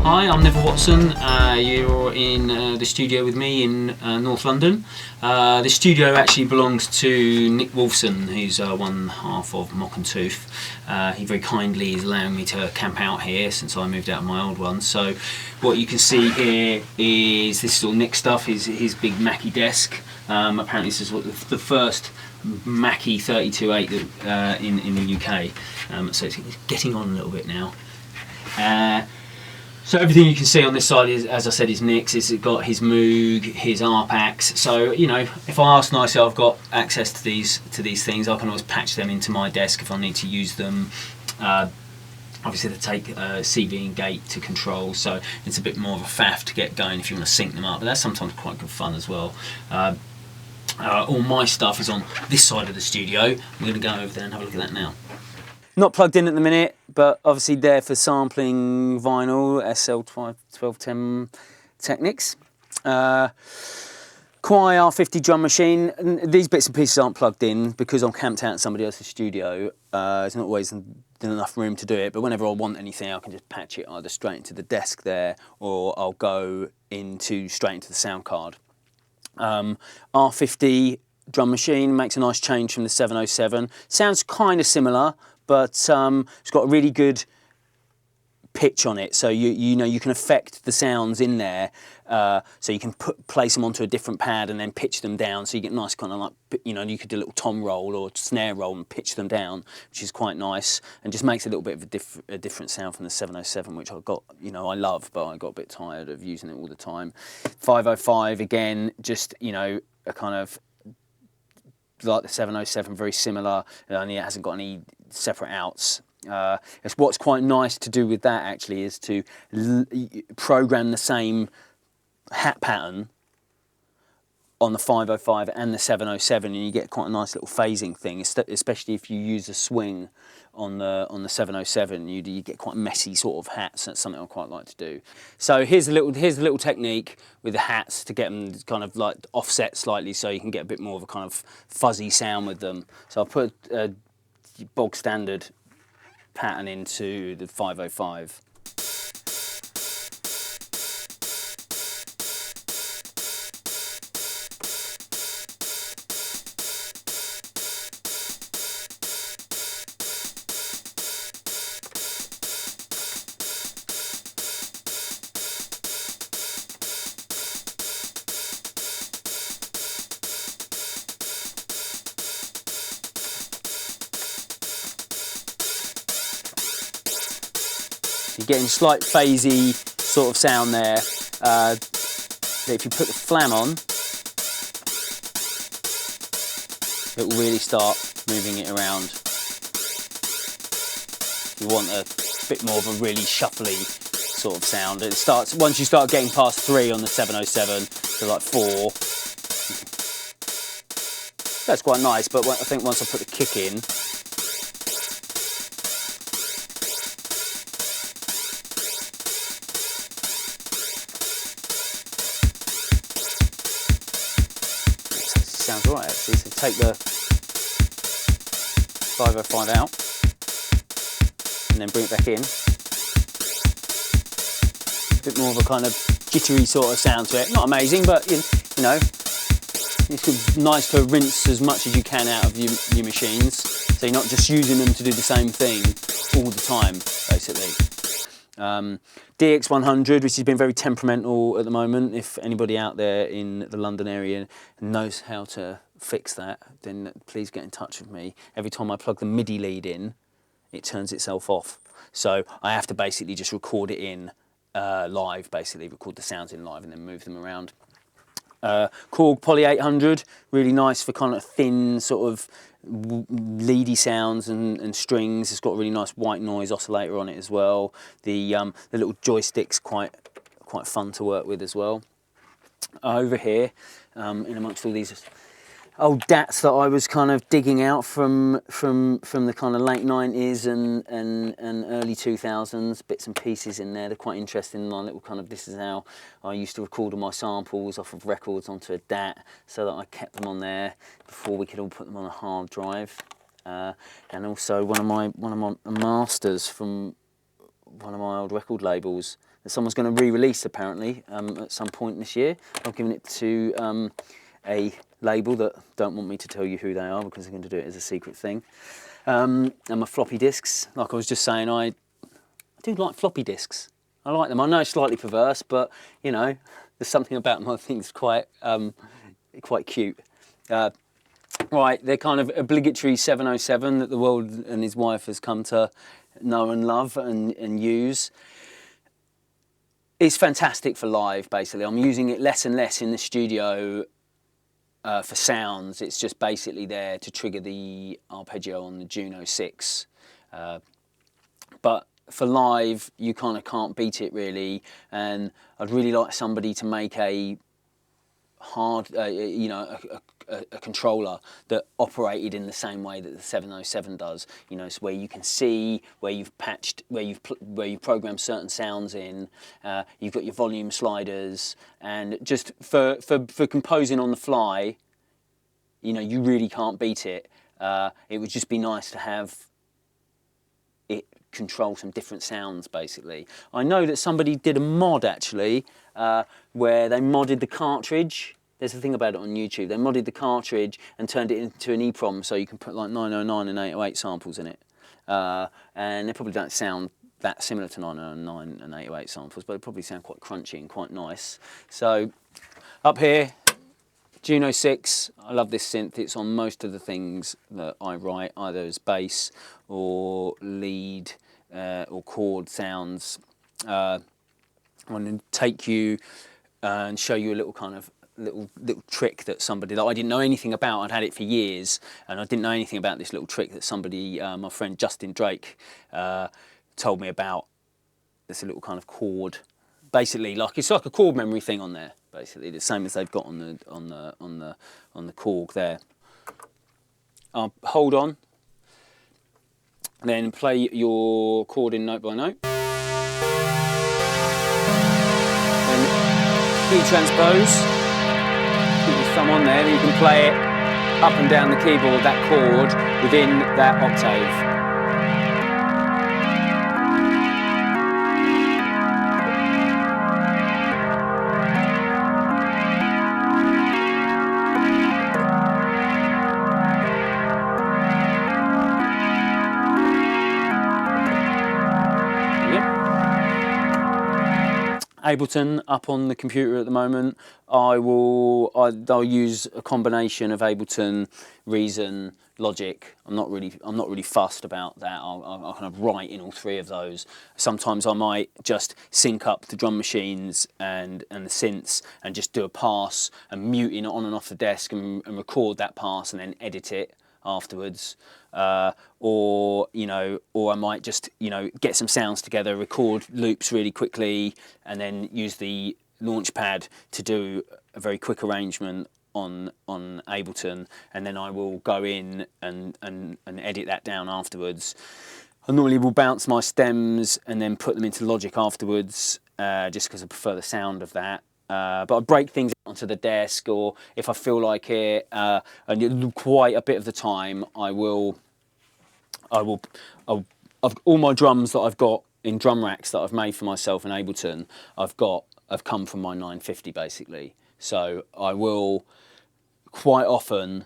Hi, I'm Neville Watson. You're in the studio with me in North London. The studio actually belongs to Nick Wolfson, who's one half of Mock and Tooth. He very kindly is allowing me to camp out here since I moved out of my old one. So what you can see here is this little Nick stuff, his big Mackie desk. Apparently this is what the first Mackie 32.8 in the UK. So it's getting on a little bit now. So everything you can see on this side is, as I said, is Nick's. It's got his Moog, his ARP axe. So you know, if I ask nicely, I've got access to these things. I can always patch them into my desk if I need to use them. Obviously, they take CV and gate to control, so it's a bit more of a faff to get going if you want to sync them up. But that's sometimes quite good fun as well. All my stuff is on this side of the studio. I'm going to go over there and have a look at that now. Not plugged in at the minute, but obviously there for sampling vinyl, SL1210 Technics. Quai R50 drum machine. These bits and pieces aren't plugged in because I'm camped out in somebody else's studio. There's not always enough room to do it, but whenever I want anything, I can just patch it either straight into the desk there, or I'll go straight into the sound card. R50 drum machine makes a nice change from the 707. Sounds kind of similar, but it's got a really good pitch on it, so you know you can affect the sounds in there. So you can place them onto a different pad and then pitch them down, so you get nice kind of like, you know, you could do a little tom roll or snare roll and pitch them down, which is quite nice and just makes a little bit of a different sound from the 707, which I got, you know, I love, but I got a bit tired of using it all the time. 505 again, just, you know, a kind of like the 707, very similar, only it hasn't got any separate outs. What's quite nice to do with that actually is to program the same hat pattern on the 505 and the 707, and you get quite a nice little phasing thing, especially if you use a swing on the 707. You get quite messy sort of hats. That's something I quite like to do. So here's a little technique with the hats to get them kind of like offset slightly, so you can get a bit more of a kind of fuzzy sound with them. So I'll put a bog standard pattern into the 505. You're getting slight phasey sort of sound there. If you put the flam on, it will really start moving it around. You want a bit more of a really shuffly sort of sound. It starts, once you start getting past 3 on the 707 to like 4, that's quite nice, but I think once I put the kick in, sounds all right actually. So take the 505 out and then bring it back in. A bit more of a kind of jittery sort of sound to it. Not amazing, but you know, it's nice to rinse as much as you can out of your machines, so you're not just using them to do the same thing all the time, basically. DX100, which has been very temperamental at the moment. If anybody out there in the London area knows how to fix that, then please get in touch with me. Every time I plug the MIDI lead in, it turns itself off. So I have to basically just record it in live, basically record the sounds in live and then move them around. Korg Poly 800, really nice for kind of thin sort of leady sounds and strings. It's got a really nice white noise oscillator on it as well. The little joystick's quite fun to work with as well. Over here, in amongst all these old DATs that I was kind of digging out from the kind of late 90s and early 2000s, bits and pieces in there. They're quite interesting. My little kind of, this is how I used to record all my samples off of records onto a DAT, so that I kept them on there before we could all put them on a hard drive. And also one of my masters from one of my old record labels. that someone's going to re-release apparently at some point this year. I've given it to a label that don't want me to tell you who they are because they're going to do it as a secret thing. And my floppy disks, like I was just saying, I do like floppy disks. I like them. I know it's slightly perverse, but you know, there's something about them I think is quite cute. Right, they're kind of obligatory 707 that the world and his wife has come to know and love and use. It's fantastic for live, basically. I'm using it less and less in the studio for sounds. It's just basically there to trigger the arpeggio on the Juno 6. But for live, you kind of can't beat it really, and I'd really like somebody to make a hard, you know, a controller that operated in the same way that the 707 does. You know, so where you can see where you've patched, where you've programmed certain sounds in. You've got your volume sliders, and just for composing on the fly, you know, you really can't beat it. It would just be nice to have it control some different sounds, basically. I know that somebody did a mod actually where they modded the cartridge. There's a thing about it on YouTube. They modded the cartridge and turned it into an EEPROM, so you can put like 909 and 808 samples in it. And they probably don't sound that similar to 909 and 808 samples, but they probably sound quite crunchy and quite nice. So up here, Juno 6. I love this synth. It's on most of the things that I write, either as bass or lead or chord sounds. I want to take you and show you a little kind of little trick that somebody that I didn't know anything about. I'd had it for years, and I didn't know anything about this little trick that somebody, my friend Justin Drake, told me about. There's a little kind of chord, basically like it's like a chord memory thing on there. Basically, the same as they've got on the Korg there. Hold on, then play your chord in note by note. Then key transpose. Keep your thumb on there, and you can play it up and down the keyboard, that chord, within that octave. Ableton up on the computer at the moment. I'll use a combination of Ableton, Reason, Logic. I'm not really fussed about that. I'll kind of write in all three of those. Sometimes I might just sync up the drum machines and the synths and just do a pass and mute it on and off the desk and record that pass and then edit it afterwards. Or I might just, get some sounds together, record loops really quickly, and then use the Launchpad to do a very quick arrangement on Ableton, and then I will go in and edit that down afterwards. I normally will bounce my stems and then put them into Logic afterwards, just because I prefer the sound of that. But I break things onto the desk, or if I feel like it, and quite a bit of the time, all my drums that I've got in drum racks that I've made for myself in Ableton, have come from my 950 basically. So I will quite often,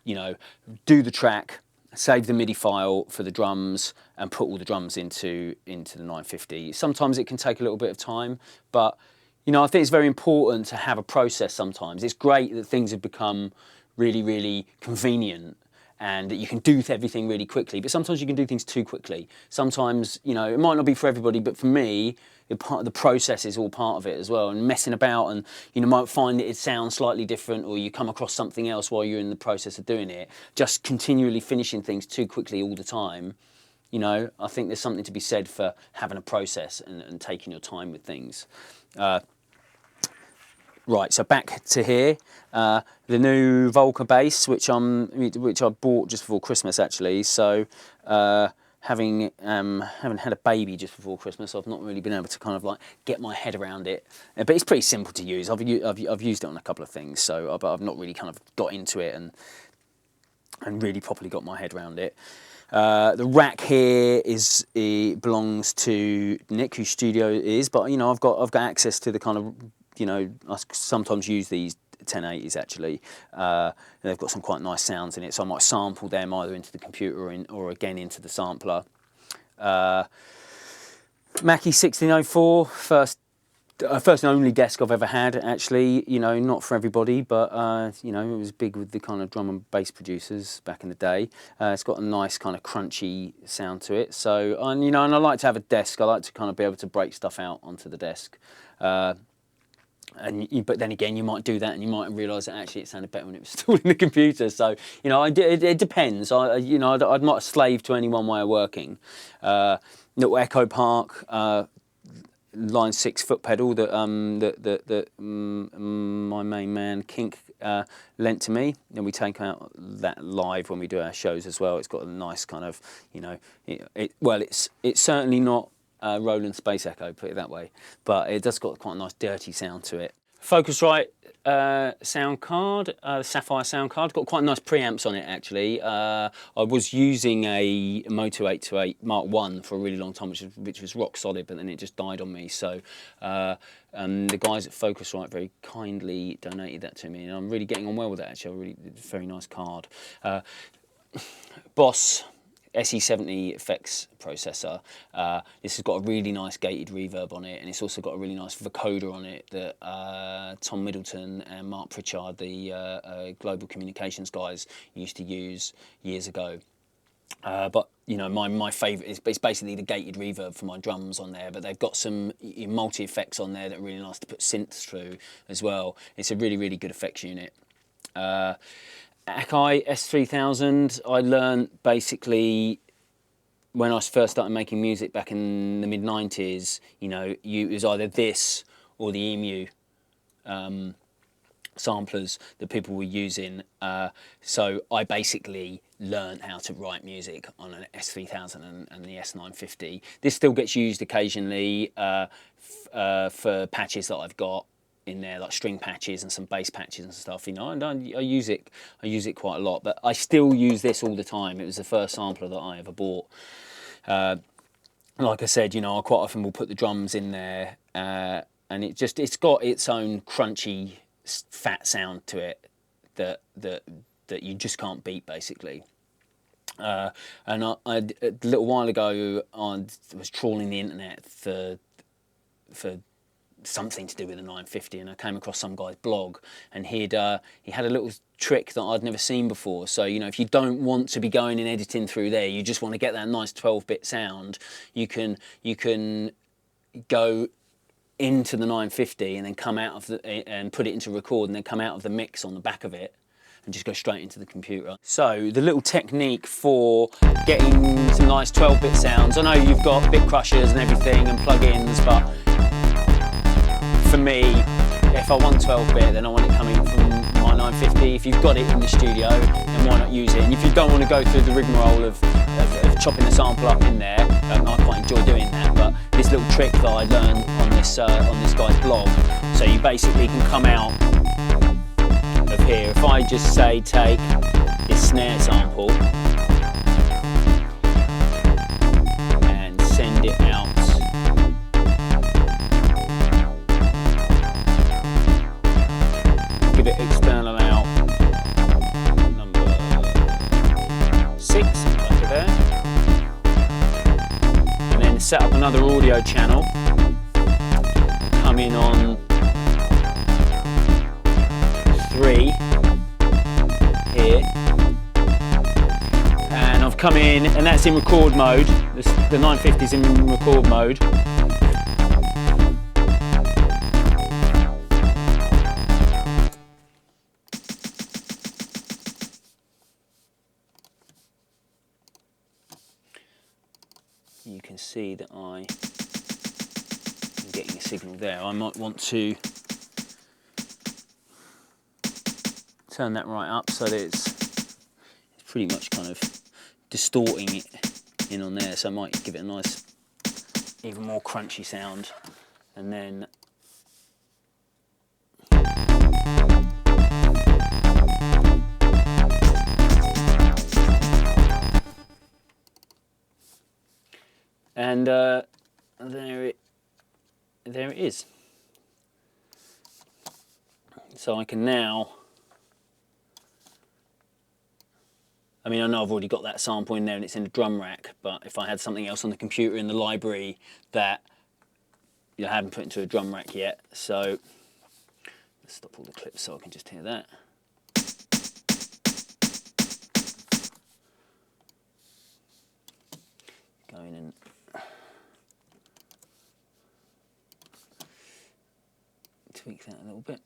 do the track, save the MIDI file for the drums, and put all the drums into the 950. Sometimes it can take a little bit of time, but I think it's very important to have a process sometimes. It's great that things have become really, really convenient and that you can do everything really quickly, but sometimes you can do things too quickly. Sometimes, it might not be for everybody, but for me, the process is all part of it as well, and messing about, and might find that it sounds slightly different, or you come across something else while you're in the process of doing it. Just continually finishing things too quickly all the time, I think there's something to be said for having a process and taking your time with things. Right, so back to here, the new Volca bass, which I bought just before Christmas actually. So having had a baby just before Christmas, I've not really been able to kind of like get my head around it. But it's pretty simple to use. I've used it on a couple of things, so I've not really kind of got into it and really properly got my head around it. The rack here belongs to Nick, whose studio it is, but you know, I've got access to the kind of, you know, I sometimes use these 1080s actually. They've got some quite nice sounds in it, so I might sample them either into the computer or again into the sampler. Mackie 1604, first and only desk I've ever had, actually. You know, not for everybody, but you know, it was big with the kind of drum and bass producers back in the day. It's got a nice kind of crunchy sound to it. So, and you know, and I like to have a desk. I like to kind of be able to break stuff out onto the desk. But then again, you might do that and you might realise that actually it sounded better when it was stored in the computer. So, you know, it depends. You know, I'm not a slave to any one way of working. Little Echo Park. Line 6 foot pedal that my main man Kink lent to me, and we take out that live when we do our shows as well. It's got a nice kind of, you know, it's certainly not Roland Space Echo, put it that way, but it does got quite a nice dirty sound to it. Focusrite sound card, Sapphire sound card, got quite nice preamps on it actually. I was using a Moto 828 Mark 1 for a really long time, which was rock solid, but then it just died on me. So the guys at Focusrite very kindly donated that to me, and I'm really getting on well with that actually. Very nice card. Boss SE70 effects processor. This has got a really nice gated reverb on it, and it's also got a really nice vocoder on it that Tom Middleton and Mark Pritchard, the global communications guys, used to use years ago. But you know, my favourite is basically the gated reverb for my drums on there, but they've got some multi-effects on there that are really nice to put synths through as well. It's a really, really good effects unit. Akai S3000, I learned basically when I first started making music back in the mid-90s, you know, it was either this or the EMU samplers that people were using. So I basically learned how to write music on an S3000 and the S950. This still gets used occasionally for patches that I've got in there, like string patches and some bass patches and stuff, you know, and I use it quite a lot, but I still use this all the time. It was the first sampler that I ever bought. Like I said, you know, I quite often will put the drums in there, and it's got its own crunchy, fat sound to it that you just can't beat, basically. And a little while ago, I was trawling the internet for something to do with a 950, and I came across some guy's blog, and he had a little trick that I'd never seen before. So, you know, if you don't want to be going and editing through there, you just want to get that nice 12-bit sound, you can go into the 950 and then come out of and put it into record, and then come out of the mix on the back of it and just go straight into the computer. So the little technique for getting some nice 12-bit sounds, I know you've got bit crushers and everything and plugins, but for me, if I want 12-bit, then I want it coming from my 950. If you've got it in the studio, then why not use it? And if you don't want to go through the rigmarole of chopping the sample up in there, I quite enjoy doing that. But this little trick that I learned on this guy's blog, so you basically can come out of here. If I just say take this snare sample and send it out. Give it external out number 6, over there, and then set up another audio channel, come in on 3 here, and I've come in, and that's in record mode. The 950 is in record mode. You can see that I'm getting a signal there. I might want to turn that right up so that it's pretty much kind of distorting it in on there, so I might give it a nice, even more crunchy sound, and then And there it is. So I can now, I mean, I know I've already got that sample in there and it's in the drum rack, but if I had something else on the computer in the library that I haven't put into a drum rack yet, so let's stop all the clips so I can just hear that. Go in and tweak that a little bit.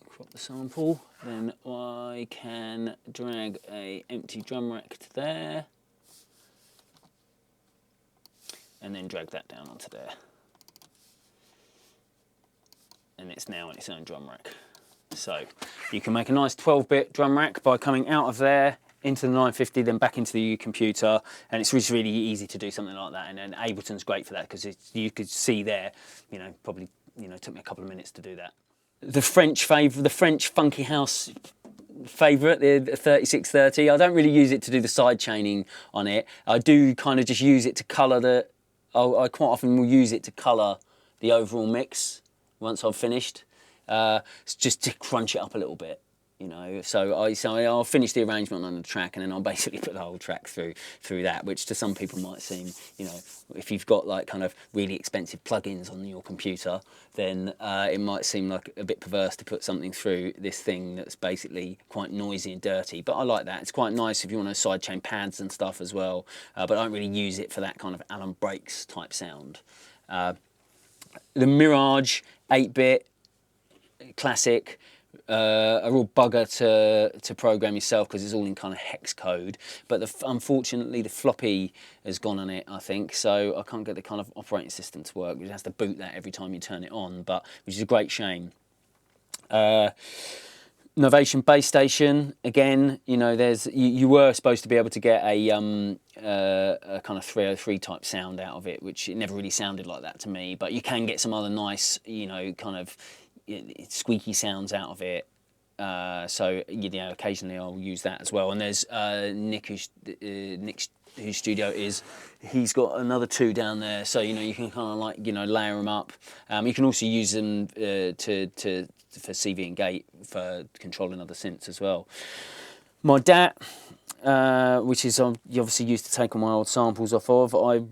Crop the sample, then I can drag a empty drum rack to there, and then drag that down onto there. And it's now in its own drum rack. So you can make a nice 12-bit drum rack by coming out of there into the 950, then back into the computer, and it's just really easy to do something like that. And then Ableton's great for that because you could see there, probably, it took me a couple of minutes to do that. The French funky house favourite, the 3630. I don't really use it to do the side chaining on it. I do kind of just use it to colour I quite often will use it to colour the overall mix once I've finished. It's just to crunch it up a little bit, So I'll finish the arrangement on the track, and then I'll basically put the whole track through that, which to some people might seem, if you've got like kind of really expensive plugins on your computer, then it might seem like a bit perverse to put something through this thing that's basically quite noisy and dirty. But I like that. It's quite nice if you want to sidechain pads and stuff as well. But I don't really use it for that kind of Alan Breaks type sound. The Mirage 8-bit classic, a real bugger to program yourself because it's all in kind of hex code, but unfortunately the floppy has gone on it, I think, so I can't get the kind of operating system to work. It has to boot that every time you turn it on, which is a great shame. Novation base station, again, you were supposed to be able to get a kind of 303 type sound out of it, which it never really sounded like that to me, but you can get some other nice, kind of squeaky sounds out of it. So occasionally I'll use that as well. And there's Nick, whose studio he's got another 2 down there, so you can kind of like layer them up. You can also use them for CV and gate for controlling other synths as well. My DAT, which is you obviously used to take all my old samples off of. I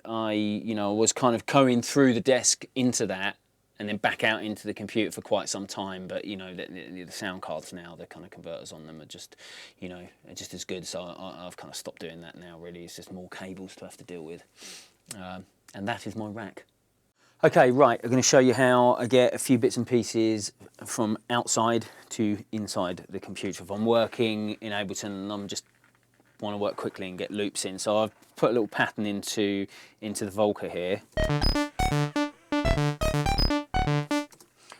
was kind of going through the desk into that and then back out into the computer for quite some time. But the sound cards now, the kind of converters on them are just, are just as good. So I've kind of stopped doing that now. Really, it's just more cables to have to deal with, and that is my rack. Okay, right. I'm going to show you how I get a few bits and pieces from outside to inside the computer. If I'm working in Ableton and I'm just want to work quickly and get loops in, so I've put a little pattern into the Volca here,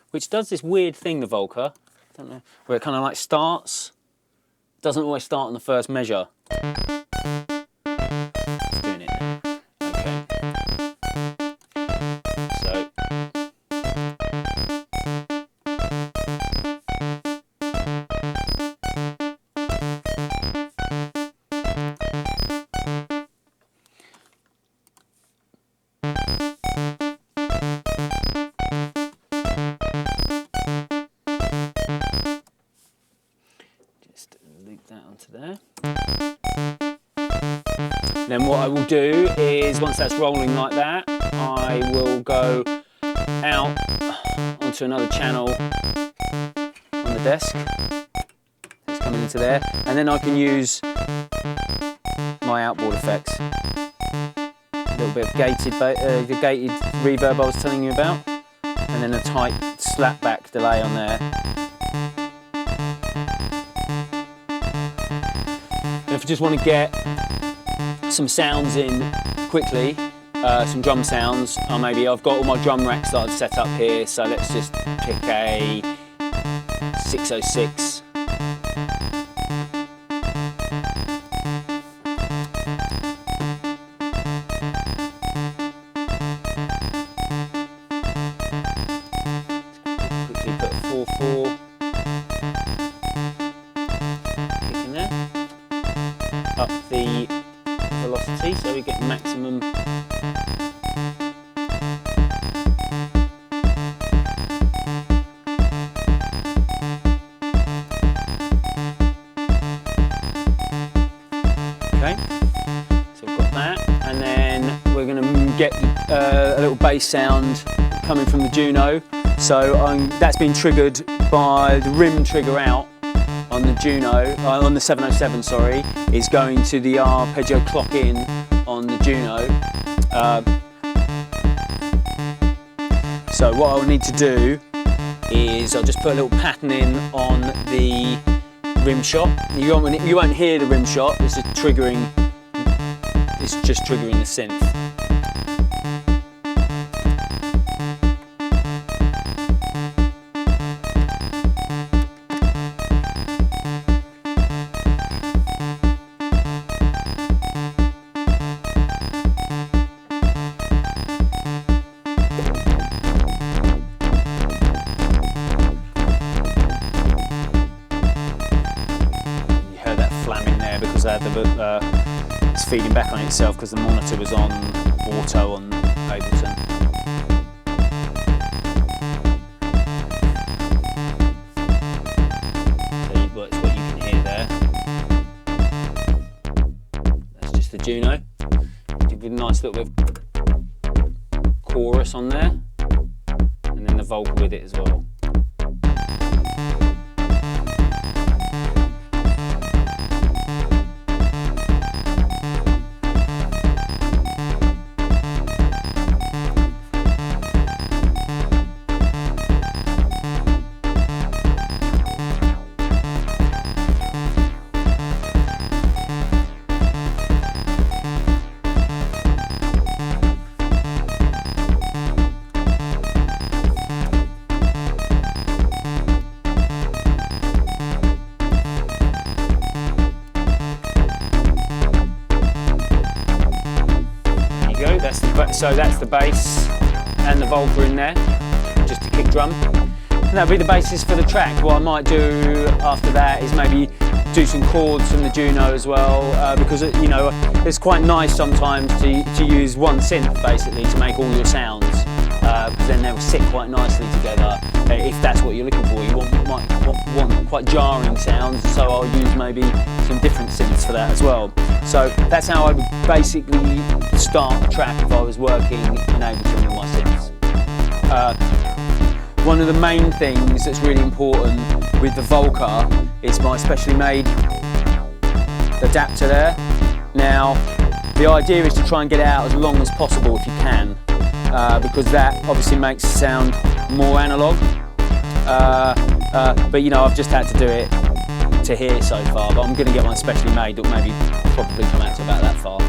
which does this weird thing, the Volca, I don't know, where it kind of like starts, doesn't always start on the first measure. It's doing it now. Okay. So. That onto there. Then what I will do is, once that's rolling like that, I will go out onto another channel on the desk. It's coming into there, and then I can use my outboard effects. A little bit of the gated reverb I was telling you about, and then a tight slapback delay on there. If I just want to get some sounds in quickly, some drum sounds, or maybe I've got all my drum racks that I've set up here, so let's just pick a 606. Quickly put a 4/4. bass sound coming from the Juno. So that's been triggered by the rim trigger out on the Juno, on the 707, sorry, is going to the arpeggio clock in on the Juno. So what I'll need to do is I'll just put a little pattern in on the rim shot. You won't hear the rim shot, it's just triggering the synth. It's feeding back on itself because the monitor was on auto on Ableton. So that's what you can hear there. That's just the Juno. Give it a nice little bit of chorus on there, and then the vocal with it as well. So that's the bass and the vocal in there, just a kick drum. And that'll be the basis for the track. What I might do after that is maybe do some chords from the Juno as well, because you know it's quite nice sometimes to use one synth basically to make all your sounds, because then they'll sit quite nicely together. If that's what you're looking for, you might want quite jarring sounds, so I'll use maybe some different synths for that as well. So that's how I would basically start a track if I was working in Ableton with my synths. One of the main things that's really important with the Volca is my specially made adapter there. Now, the idea is to try and get it out as long as possible if you can, because that obviously makes the sound more analog. But you know, I've just had to do it to here so far, but I'm going to get one specially made that will maybe probably come out to about that far.